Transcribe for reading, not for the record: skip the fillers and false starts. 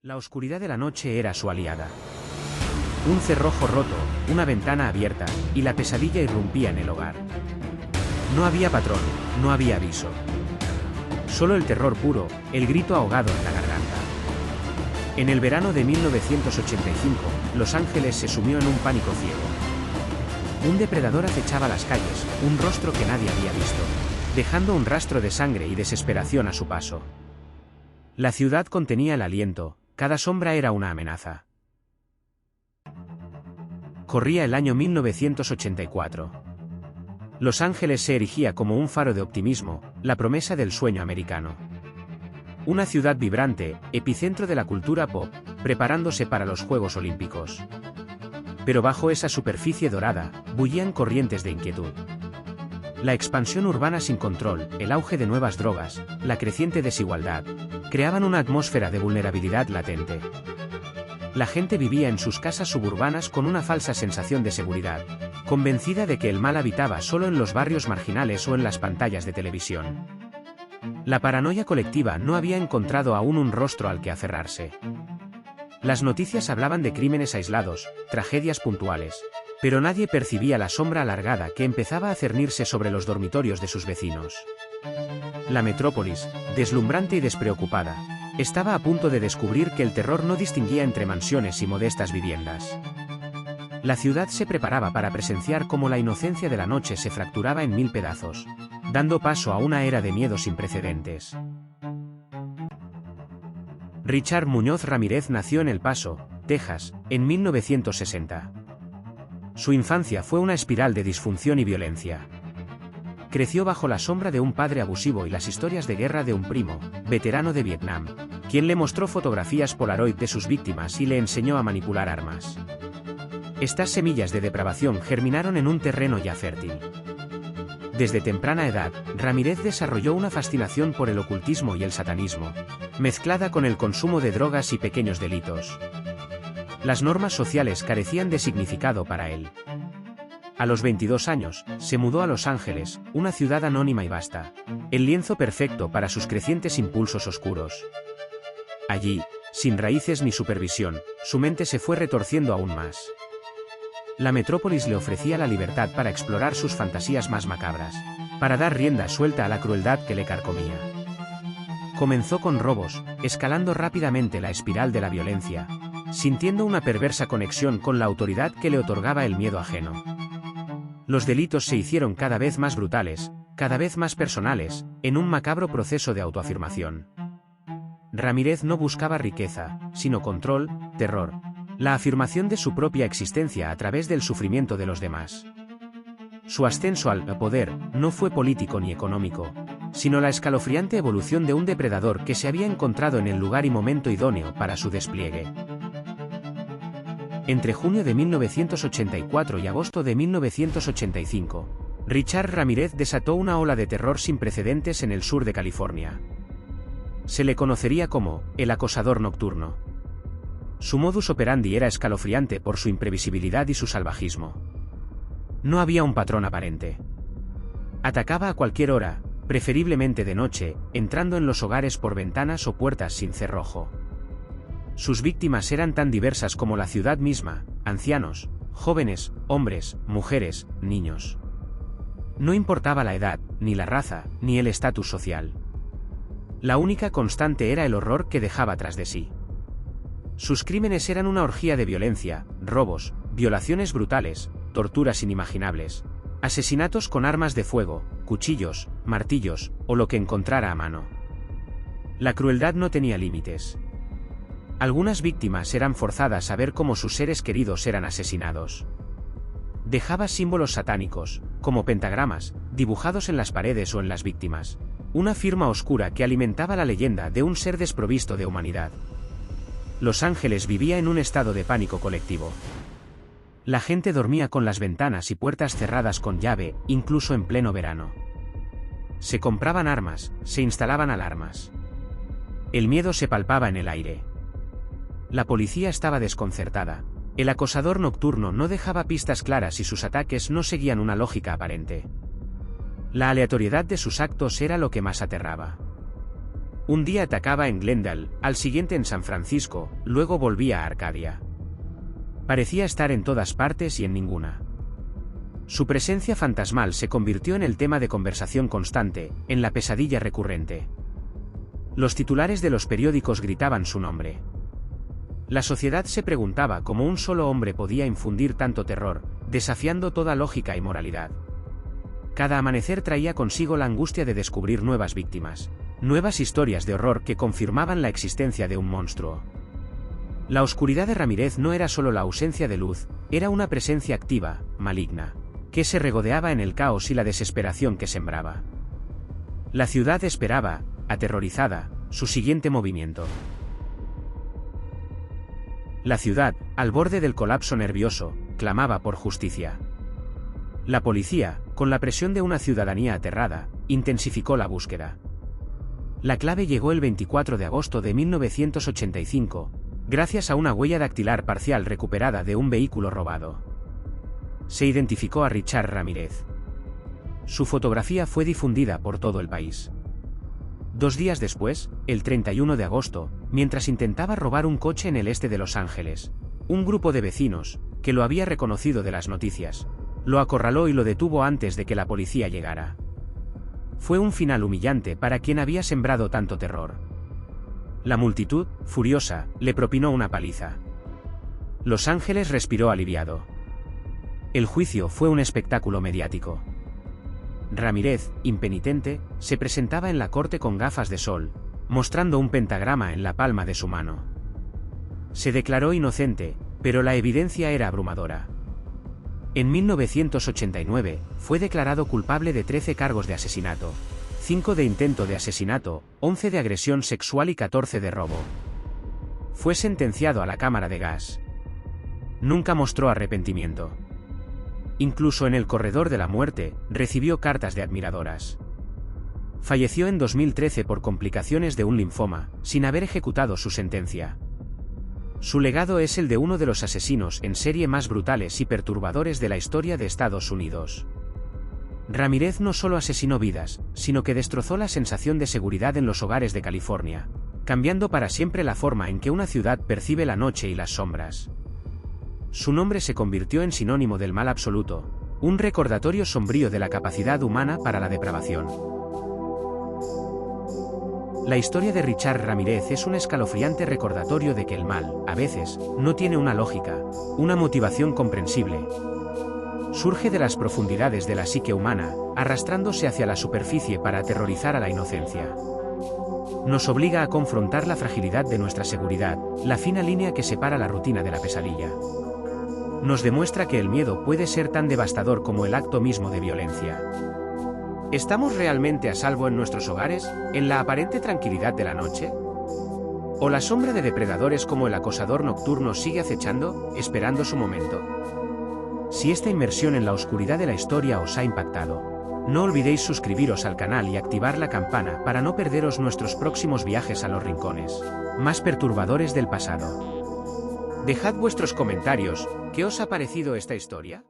La oscuridad de la noche era su aliada. Un cerrojo roto, una ventana abierta, y la pesadilla irrumpía en el hogar. No había patrón, no había aviso. Solo el terror puro, el grito ahogado en la garganta. En el verano de 1985, Los Ángeles se sumió en un pánico ciego. Un depredador acechaba las calles, un rostro que nadie había visto, dejando un rastro de sangre y desesperación a su paso. La ciudad contenía el aliento, cada sombra era una amenaza. Corría el año 1984. Los Ángeles se erigía como un faro de optimismo, la promesa del sueño americano. Una ciudad vibrante, epicentro de la cultura pop, preparándose para los Juegos Olímpicos. Pero bajo esa superficie dorada, bullían corrientes de inquietud. La expansión urbana sin control, el auge de nuevas drogas, la creciente desigualdad, creaban una atmósfera de vulnerabilidad latente. La gente vivía en sus casas suburbanas con una falsa sensación de seguridad, convencida de que el mal habitaba solo en los barrios marginales o en las pantallas de televisión. La paranoia colectiva no había encontrado aún un rostro al que aferrarse. Las noticias hablaban de crímenes aislados, tragedias puntuales, pero nadie percibía la sombra alargada que empezaba a cernirse sobre los dormitorios de sus vecinos. La metrópolis, deslumbrante y despreocupada, estaba a punto de descubrir que el terror no distinguía entre mansiones y modestas viviendas. La ciudad se preparaba para presenciar cómo la inocencia de la noche se fracturaba en mil pedazos, dando paso a una era de miedo sin precedentes. Richard Muñoz Ramírez nació en El Paso, Texas, en 1960. Su infancia fue una espiral de disfunción y violencia. Creció bajo la sombra de un padre abusivo y las historias de guerra de un primo, veterano de Vietnam, quien le mostró fotografías Polaroid de sus víctimas y le enseñó a manipular armas. Estas semillas de depravación germinaron en un terreno ya fértil. Desde temprana edad, Ramírez desarrolló una fascinación por el ocultismo y el satanismo, mezclada con el consumo de drogas y pequeños delitos. Las normas sociales carecían de significado para él. A los 22 años, se mudó a Los Ángeles, una ciudad anónima y vasta, el lienzo perfecto para sus crecientes impulsos oscuros. Allí, sin raíces ni supervisión, su mente se fue retorciendo aún más. La metrópolis le ofrecía la libertad para explorar sus fantasías más macabras, para dar rienda suelta a la crueldad que le carcomía. Comenzó con robos, escalando rápidamente la espiral de la violencia, sintiendo una perversa conexión con la autoridad que le otorgaba el miedo ajeno. Los delitos se hicieron cada vez más brutales, cada vez más personales, en un macabro proceso de autoafirmación. Ramírez no buscaba riqueza, sino control, terror, la afirmación de su propia existencia a través del sufrimiento de los demás. Su ascenso al poder no fue político ni económico, sino la escalofriante evolución de un depredador que se había encontrado en el lugar y momento idóneo para su despliegue. Entre junio de 1984 y agosto de 1985, Richard Ramírez desató una ola de terror sin precedentes en el sur de California. Se le conocería como el acosador nocturno. Su modus operandi era escalofriante por su imprevisibilidad y su salvajismo. No había un patrón aparente. Atacaba a cualquier hora, preferiblemente de noche, entrando en los hogares por ventanas o puertas sin cerrojo. Sus víctimas eran tan diversas como la ciudad misma, ancianos, jóvenes, hombres, mujeres, niños. No importaba la edad, ni la raza, ni el estatus social. La única constante era el horror que dejaba tras de sí. Sus crímenes eran una orgía de violencia, robos, violaciones brutales, torturas inimaginables, asesinatos con armas de fuego, cuchillos, martillos, o lo que encontrara a mano. La crueldad no tenía límites. Algunas víctimas eran forzadas a ver cómo sus seres queridos eran asesinados. Dejaba símbolos satánicos, como pentagramas, dibujados en las paredes o en las víctimas, una firma oscura que alimentaba la leyenda de un ser desprovisto de humanidad. Los Ángeles vivía en un estado de pánico colectivo. La gente dormía con las ventanas y puertas cerradas con llave, incluso en pleno verano. Se compraban armas, se instalaban alarmas. El miedo se palpaba en el aire. La policía estaba desconcertada. El acosador nocturno no dejaba pistas claras y sus ataques no seguían una lógica aparente. La aleatoriedad de sus actos era lo que más aterraba. Un día atacaba en Glendale, al siguiente en San Francisco, luego volvía a Arcadia. Parecía estar en todas partes y en ninguna. Su presencia fantasmal se convirtió en el tema de conversación constante, en la pesadilla recurrente. Los titulares de los periódicos gritaban su nombre. La sociedad se preguntaba cómo un solo hombre podía infundir tanto terror, desafiando toda lógica y moralidad. Cada amanecer traía consigo la angustia de descubrir nuevas víctimas, nuevas historias de horror que confirmaban la existencia de un monstruo. La oscuridad de Ramírez no era solo la ausencia de luz, era una presencia activa, maligna, que se regodeaba en el caos y la desesperación que sembraba. La ciudad esperaba, aterrorizada, su siguiente movimiento. La ciudad, al borde del colapso nervioso, clamaba por justicia. La policía, con la presión de una ciudadanía aterrada, intensificó la búsqueda. La clave llegó el 24 de agosto de 1985, gracias a una huella dactilar parcial recuperada de un vehículo robado. Se identificó a Richard Ramírez. Su fotografía fue difundida por todo el país. 2 días después, el 31 de agosto, mientras intentaba robar un coche en el este de Los Ángeles, un grupo de vecinos, que lo había reconocido de las noticias, lo acorraló y lo detuvo antes de que la policía llegara. Fue un final humillante para quien había sembrado tanto terror. La multitud, furiosa, le propinó una paliza. Los Ángeles respiró aliviado. El juicio fue un espectáculo mediático. Ramírez, impenitente, se presentaba en la corte con gafas de sol, mostrando un pentagrama en la palma de su mano. Se declaró inocente, pero la evidencia era abrumadora. En 1989, fue declarado culpable de 13 cargos de asesinato, 5 de intento de asesinato, 11 de agresión sexual y 14 de robo. Fue sentenciado a la cámara de gas. Nunca mostró arrepentimiento. Incluso en el corredor de la muerte, recibió cartas de admiradoras. Falleció en 2013 por complicaciones de un linfoma, sin haber ejecutado su sentencia. Su legado es el de uno de los asesinos en serie más brutales y perturbadores de la historia de Estados Unidos. Ramírez no solo asesinó vidas, sino que destrozó la sensación de seguridad en los hogares de California, cambiando para siempre la forma en que una ciudad percibe la noche y las sombras. Su nombre se convirtió en sinónimo del mal absoluto, un recordatorio sombrío de la capacidad humana para la depravación. La historia de Richard Ramírez es un escalofriante recordatorio de que el mal, a veces, no tiene una lógica, una motivación comprensible. Surge de las profundidades de la psique humana, arrastrándose hacia la superficie para aterrorizar a la inocencia. Nos obliga a confrontar la fragilidad de nuestra seguridad, la fina línea que separa la rutina de la pesadilla. Nos demuestra que el miedo puede ser tan devastador como el acto mismo de violencia. ¿Estamos realmente a salvo en nuestros hogares, en la aparente tranquilidad de la noche? ¿O la sombra de depredadores como el acosador nocturno sigue acechando, esperando su momento? Si esta inmersión en la oscuridad de la historia os ha impactado, no olvidéis suscribiros al canal y activar la campana para no perderos nuestros próximos viajes a los rincones más perturbadores del pasado. Dejad vuestros comentarios, ¿qué os ha parecido esta historia?